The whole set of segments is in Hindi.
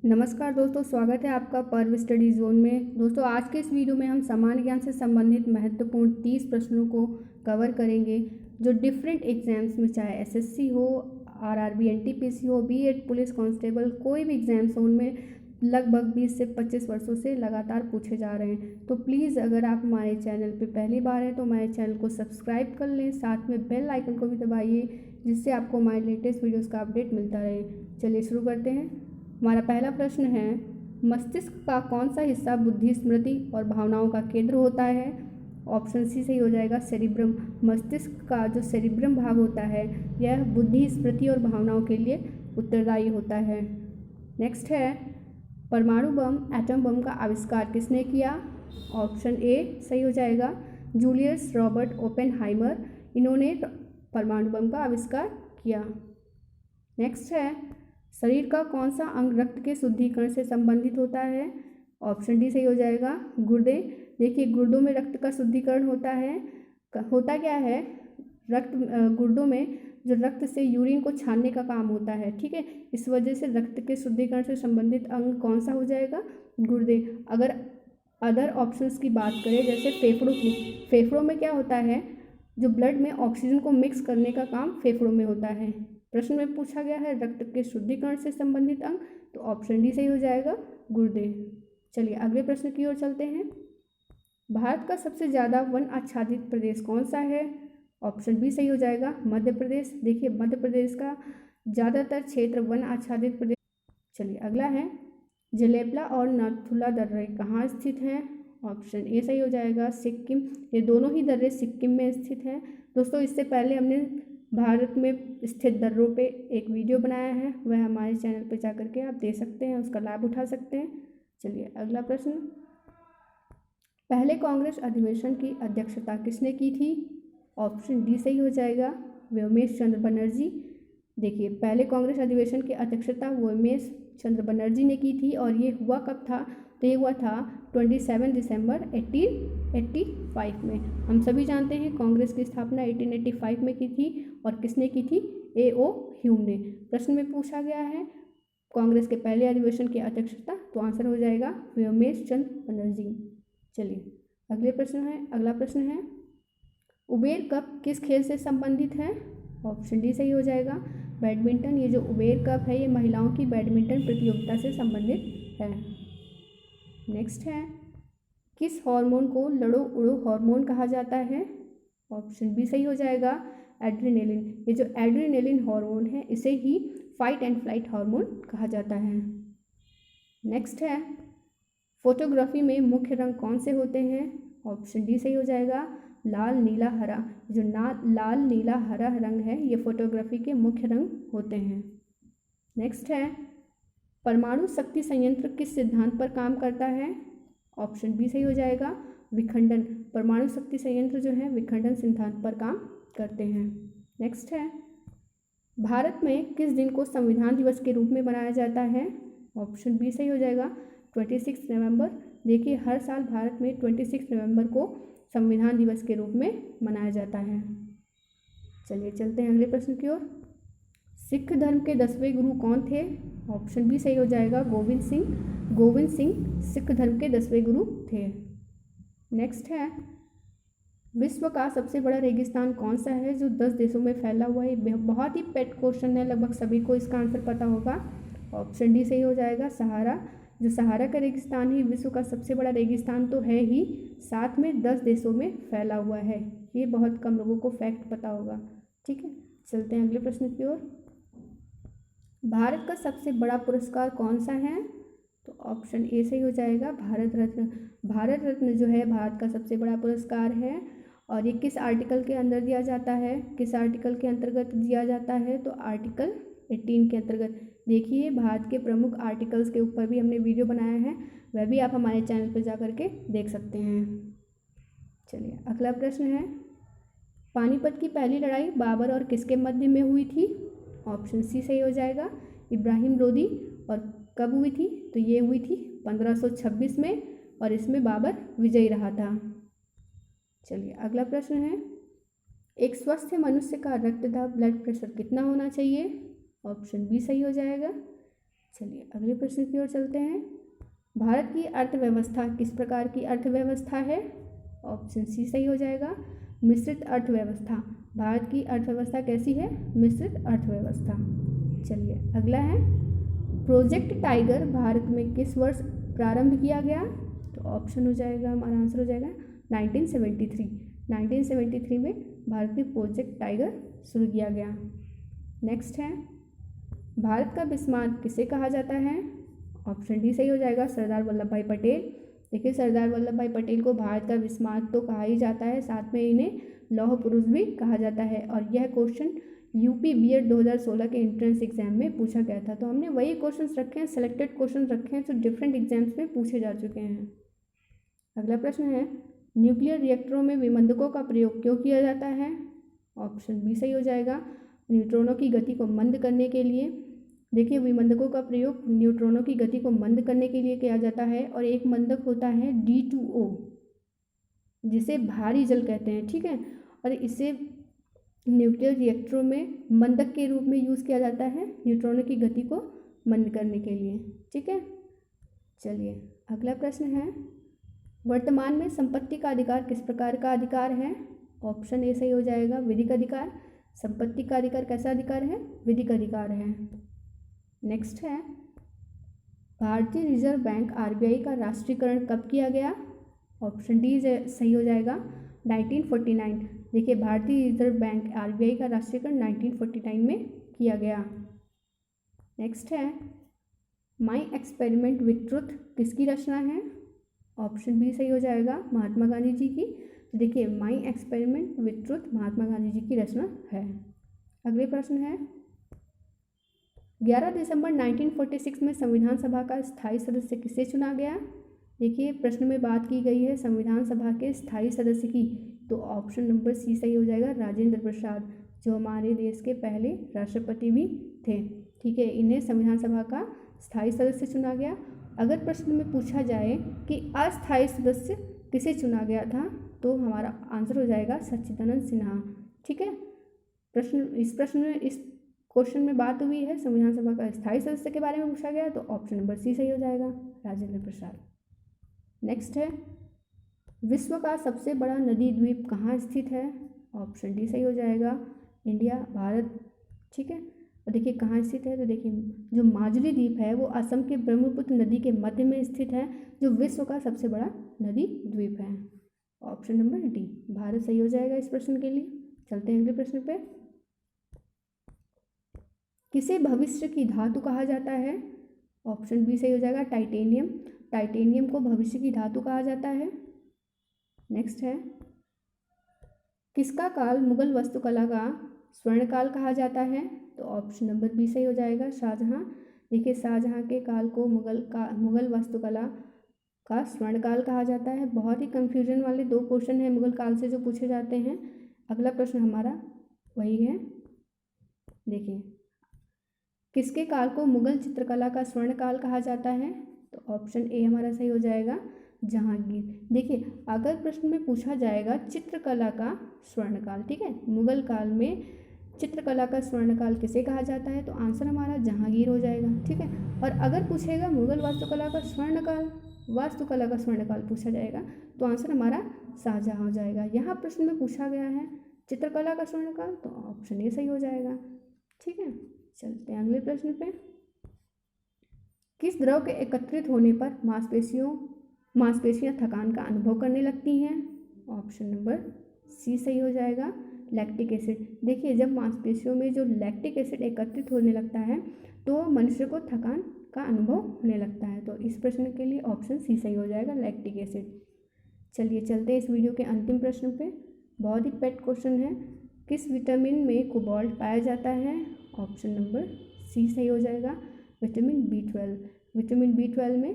नमस्कार दोस्तों, स्वागत है आपका पर्व स्टडी जोन में। दोस्तों, आज के इस वीडियो में हम सामान्य ज्ञान से संबंधित महत्वपूर्ण 30 प्रश्नों को कवर करेंगे जो डिफरेंट एग्जाम्स में, चाहे एसएससी हो, आरआरबी, एनटीपीसी हो, बीएड, पुलिस कांस्टेबल, कोई भी एग्जाम्स हो, उनमें लगभग 20 से 25 वर्षों से लगातार पूछे जा रहे हैं। तो प्लीज़ अगर आप हमारे चैनल पर पहली बार हैं तो हमारे चैनल को सब्सक्राइब कर लें, साथ में बेल आइकन को भी दबाइए जिससे आपको हमारे लेटेस्ट वीडियोज़ का अपडेट मिलता रहे। चलिए शुरू करते हैं। हमारा पहला प्रश्न है, मस्तिष्क का कौन सा हिस्सा बुद्धि, स्मृति और भावनाओं का केंद्र होता है? ऑप्शन सी सही हो जाएगा, सेरिब्रम। मस्तिष्क का जो सेरिब्रम भाग होता है यह बुद्धि, स्मृति और भावनाओं के लिए उत्तरदायी होता है। नेक्स्ट है, परमाणु बम, एटम बम का आविष्कार किसने किया? ऑप्शन ए सही हो जाएगा, जूलियस रॉबर्ट ओपेनहाइमर। इन्होंने परमाणु बम का आविष्कार किया। नेक्स्ट है, शरीर का कौन सा अंग रक्त के शुद्धिकरण से संबंधित होता है? ऑप्शन डी सही हो जाएगा, गुर्दे। देखिए, गुर्दों में रक्त का शुद्धिकरण होता है। होता क्या है, रक्त गुर्दों में जो रक्त से यूरिन को छानने का काम होता है, ठीक है। इस वजह से रक्त के शुद्धिकरण से संबंधित अंग कौन सा हो जाएगा? गुर्दे। अगर अदर ऑप्शंस की बात करें, जैसे फेफड़ों की, फेफड़ों में क्या होता है, जो ब्लड में ऑक्सीजन को मिक्स करने का काम फेफड़ों में होता है। प्रश्न में पूछा गया है रक्त के शुद्धिकरण से संबंधित अंग, तो ऑप्शन डी सही हो जाएगा, गुर्दे। चलिए अगले प्रश्न की ओर चलते हैं। भारत का सबसे ज़्यादा वन आच्छादित प्रदेश कौन सा है? ऑप्शन बी सही हो जाएगा, मध्य प्रदेश। देखिए, मध्य प्रदेश का ज़्यादातर क्षेत्र वन आच्छादित प्रदेश। चलिए अगला है, जलेपला और नाथुला दर्रे कहाँ स्थित हैं? ऑप्शन ए सही हो जाएगा, सिक्किम। ये दोनों ही दर्रे सिक्किम में स्थित हैं। दोस्तों, इससे पहले हमने भारत में स्थित दर्रों पे एक वीडियो बनाया है, वह हमारे चैनल पे जा करके आप दे सकते हैं, उसका लाभ उठा सकते हैं। चलिए अगला प्रश्न, पहले कांग्रेस अधिवेशन की अध्यक्षता किसने की थी? ऑप्शन डी सही हो जाएगा, व्योमेश चंद्र बनर्जी। देखिए, पहले कांग्रेस अधिवेशन की अध्यक्षता व्योमेश चंद्र बनर्जी ने की थी और ये हुआ कब था? तो ये हुआ था 27 दिसंबर 1885 में। हम सभी जानते हैं कांग्रेस की स्थापना 1885 में की थी और किसने की थी? A.O. ह्यूम ने। प्रश्न में पूछा गया है कांग्रेस के पहले अधिवेशन की अध्यक्षता, तो आंसर हो जाएगा व्योमेश चंद्र बनर्जी। चलिए अगला प्रश्न है, उबेर कप किस खेल से संबंधित है? ऑप्शन डी सही हो जाएगा, बैडमिंटन। ये जो उबेर कप है ये महिलाओं की बैडमिंटन प्रतियोगिता से संबंधित है। नेक्स्ट है, किस हार्मोन को लड़ो उड़ो हार्मोन कहा जाता है? ऑप्शन बी सही हो जाएगा, एड्रेनलिन। ये जो एड्रेनलिन हार्मोन है इसे ही फाइट एंड फ्लाइट हार्मोन कहा जाता है। नेक्स्ट है, फोटोग्राफी में मुख्य रंग कौन से होते हैं? ऑप्शन डी सही हो जाएगा, लाल, नीला, हरा। जो लाल, नीला, हरा रंग है ये फोटोग्राफी के मुख्य रंग होते हैं। नेक्स्ट है, परमाणु शक्ति संयंत्र किस सिद्धांत पर काम करता है? ऑप्शन बी सही हो जाएगा, विखंडन। परमाणु शक्ति संयंत्र जो है विखंडन सिद्धांत पर काम करते हैं। नेक्स्ट है, भारत में किस दिन को संविधान दिवस के रूप में मनाया जाता है? ऑप्शन बी सही हो जाएगा, 26 नवंबर। देखिए, हर साल भारत में 26 नवंबर को संविधान दिवस के रूप में मनाया जाता है। चलिए चलते हैं अगले प्रश्न की ओर। सिख धर्म के 10वें गुरु कौन थे? ऑप्शन बी सही हो जाएगा, गोविंद सिंह। गोविंद सिंह सिख धर्म के 10वें गुरु थे। नेक्स्ट है, विश्व का सबसे बड़ा रेगिस्तान कौन सा है जो 10 देशों में फैला हुआ है? बहुत ही पेट क्वेश्चन है, लगभग सभी को इसका आंसर पता होगा। ऑप्शन डी सही हो जाएगा, सहारा। जो सहारा का रेगिस्तान ही विश्व का सबसे बड़ा रेगिस्तान तो है ही, साथ में 10 देशों में फैला हुआ है। ये बहुत कम लोगों को फैक्ट पता होगा। ठीक है, चलते हैं अगले प्रश्न की ओर। भारत का सबसे बड़ा पुरस्कार कौन सा है? तो ऑप्शन ए सही हो जाएगा, भारत रत्न। भारत रत्न जो है भारत का सबसे बड़ा पुरस्कार है और ये किस आर्टिकल के अंदर दिया जाता है, किस आर्टिकल के अंतर्गत दिया जाता है? तो आर्टिकल 18 के अंतर्गत। देखिए, भारत के प्रमुख आर्टिकल्स के ऊपर भी हमने वीडियो बनाया है, वह भी आप हमारे चैनल पर जा करके देख सकते हैं। चलिए अगला प्रश्न है, पानीपत की पहली लड़ाई बाबर और किसके मध्य में हुई थी? ऑप्शन सी सही हो जाएगा, इब्राहिम लोदी। और कब हुई थी? तो ये हुई थी 1526 में और इसमें बाबर विजयी रहा था। चलिए अगला प्रश्न है, एक स्वस्थ मनुष्य का रक्तदाब ब्लड प्रेशर कितना होना चाहिए? ऑप्शन बी सही हो जाएगा, चलिए अगले प्रश्न की ओर चलते हैं। भारत की अर्थव्यवस्था किस प्रकार की अर्थव्यवस्था है? ऑप्शन सी सही हो जाएगा, मिश्रित अर्थव्यवस्था। भारत की अर्थव्यवस्था कैसी है? मिश्रित अर्थव्यवस्था। चलिए अगला है, प्रोजेक्ट टाइगर भारत में किस वर्ष प्रारंभ किया गया? तो ऑप्शन हो जाएगा, हमारा आंसर हो जाएगा 1973। 1973 में भारत में प्रोजेक्ट टाइगर शुरू किया गया। नेक्स्ट है, भारत का बिस्मार्क किसे कहा जाता है? ऑप्शन डी सही हो जाएगा, सरदार वल्लभ भाई पटेल। देखिए सरदार वल्लभ भाई पटेल को भारत का बिस्मार्क तो कहा ही जाता है, साथ में इन्हें लौह पुरुष भी कहा जाता है। और यह क्वेश्चन यूपी बीएड 2016 के एंट्रेंस एग्जाम में पूछा गया था। तो हमने वही क्वेश्चंस रखे हैं, सेलेक्टेड क्वेश्चन रखे हैं जो डिफरेंट एग्जाम्स में पूछे जा चुके हैं। अगला प्रश्न है, न्यूक्लियर रिएक्टरों में विमंदकों का प्रयोग क्यों किया जाता है? ऑप्शन बी सही हो जाएगा, न्यूट्रॉनों की गति को मंद करने के लिए। देखिए विमंदकों का प्रयोग न्यूट्रॉनों की गति को मंद करने के लिए किया जाता है। और एक मंदक होता है D2O, जिसे भारी जल कहते हैं, ठीक है। और इसे न्यूक्लियर रिएक्टरों में मंदक के रूप में यूज़ किया जाता है न्यूट्रॉनों की गति को मंद करने के लिए, ठीक है। चलिए अगला प्रश्न है, वर्तमान में संपत्ति का अधिकार किस प्रकार का अधिकार है? ऑप्शन ए सही हो जाएगा, विधिक अधिकार। संपत्ति का अधिकार कैसा अधिकार है? विधिक अधिकार है। नेक्स्ट है, भारतीय रिजर्व बैंक RBI का राष्ट्रीयकरण कब किया गया? ऑप्शन डी सही हो जाएगा, 1949। देखिए भारतीय रिजर्व बैंक RBI का राष्ट्रीयकरण 1949 में किया गया। नेक्स्ट है, माई एक्सपेरिमेंट विथ ट्रुथ किसकी रचना है? ऑप्शन बी सही हो जाएगा, महात्मा गांधी जी की। देखिए my experiment with truth Mahatma Gandhi ji की रचना है। अगले प्रश्न है, 11 दिसंबर 1946 में संविधान सभा का स्थायी सदस्य किसे चुना गया? देखिए प्रश्न में बात की गई है संविधान सभा के स्थायी सदस्य की, तो ऑप्शन नंबर सी सही हो जाएगा, राजेंद्र प्रसाद, जो हमारे देश के पहले राष्ट्रपति भी थे, ठीक है। इन्हें संविधान सभा का स्थायी सदस्य चुना गया। अगर प्रश्न में पूछा जाए कि अस्थायी सदस्य किसे चुना गया था, तो हमारा आंसर हो जाएगा सच्चिदानंद सिन्हा, ठीक है। इस क्वेश्चन में बात हुई है संविधान सभा का स्थायी सदस्य के बारे में पूछा गया, तो ऑप्शन नंबर सी सही हो जाएगा, राजेंद्र प्रसाद। नेक्स्ट है, विश्व का सबसे बड़ा नदी द्वीप कहाँ स्थित है? ऑप्शन डी सही हो जाएगा, इंडिया, भारत, ठीक है। और देखिए कहाँ स्थित है, तो देखिए जो माजुली द्वीप है वो असम के ब्रह्मपुत्र नदी के मध्य में स्थित है, जो विश्व का सबसे बड़ा नदी द्वीप है। ऑप्शन नंबर डी, भारत सही हो जाएगा इस प्रश्न के लिए। चलते हैं अगले प्रश्न पे, किसे भविष्य की धातु कहा जाता है? ऑप्शन बी सही हो जाएगा, टाइटेनियम। टाइटेनियम को भविष्य की धातु कहा जाता है। नेक्स्ट है, किसका काल मुगल वास्तुकला का स्वर्णकाल कहा जाता है? तो ऑप्शन नंबर बी सही हो जाएगा, शाहजहां। देखिए शाहजहां के काल को मुगल वास्तुकला का स्वर्णकाल कहा जाता है। बहुत ही कंफ्यूजन वाले दो क्वेश्चन हैं मुगल काल से जो पूछे जाते हैं। अगला प्रश्न हमारा वही है, देखिए किसके काल को मुगल चित्रकला का स्वर्णकाल कहा जाता है? तो ऑप्शन ए हमारा सही हो जाएगा, जहांगीर। देखिए अगर प्रश्न में पूछा जाएगा चित्रकला का स्वर्णकाल, ठीक है, मुगल काल में चित्रकला का स्वर्णकाल किसे कहा जाता है, तो आंसर हमारा जहांगीर हो जाएगा, ठीक है। और अगर पूछेगा मुगल वास्तुकला का स्वर्णकाल पूछा जाएगा, तो आंसर हमारा शाहजहां हो जाएगा। यहाँ प्रश्न में पूछा गया है चित्रकला का स्वर्णकाल, तो ऑप्शन ए सही हो जाएगा, ठीक है। चलते हैं अगले प्रश्न पे, किस द्रव के एकत्रित होने पर मांसपेशियां थकान का अनुभव करने लगती हैं? ऑप्शन नंबर सी सही हो जाएगा, लैक्टिक एसिड। देखिए जब मांसपेशियों में जो लैक्टिक एसिड एकत्रित होने लगता है तो मनुष्य को थकान का अनुभव होने लगता है, तो इस प्रश्न के लिए ऑप्शन सी सही हो जाएगा, लैक्टिक एसिड। चलिए चलते हैं इस वीडियो के अंतिम प्रश्न पे, बहुत ही पेट क्वेश्चन है, किस विटामिन में कोबाल्ट पाया जाता है? ऑप्शन नंबर सी सही हो जाएगा, विटामिन B12। विटामिन B12 में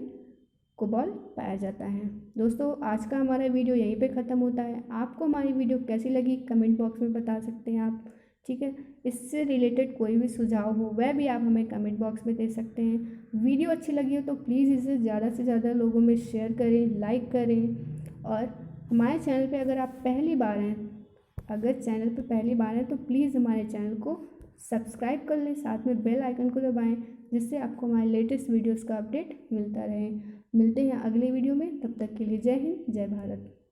कोबाल्ट पाया जाता है। दोस्तों आज का हमारा वीडियो यहीं पे ख़त्म होता है। आपको हमारी वीडियो कैसी लगी कमेंट बॉक्स में बता सकते हैं आप, ठीक है। इससे रिलेटेड कोई भी सुझाव हो वह भी आप हमें कमेंट बॉक्स में दे सकते हैं। वीडियो अच्छी लगी हो तो प्लीज़ इसे ज़्यादा से ज़्यादा लोगों में शेयर करें, लाइक करें। और हमारे चैनल पर अगर आप पहली बार हैं तो प्लीज़ हमारे चैनल को सब्सक्राइब कर लें, साथ में बेल आइकन को दबाएं जिससे आपको हमारे लेटेस्ट वीडियोस का अपडेट मिलता रहे। मिलते हैं अगले वीडियो में, तब तक के लिए जय हिंद, जय भारत।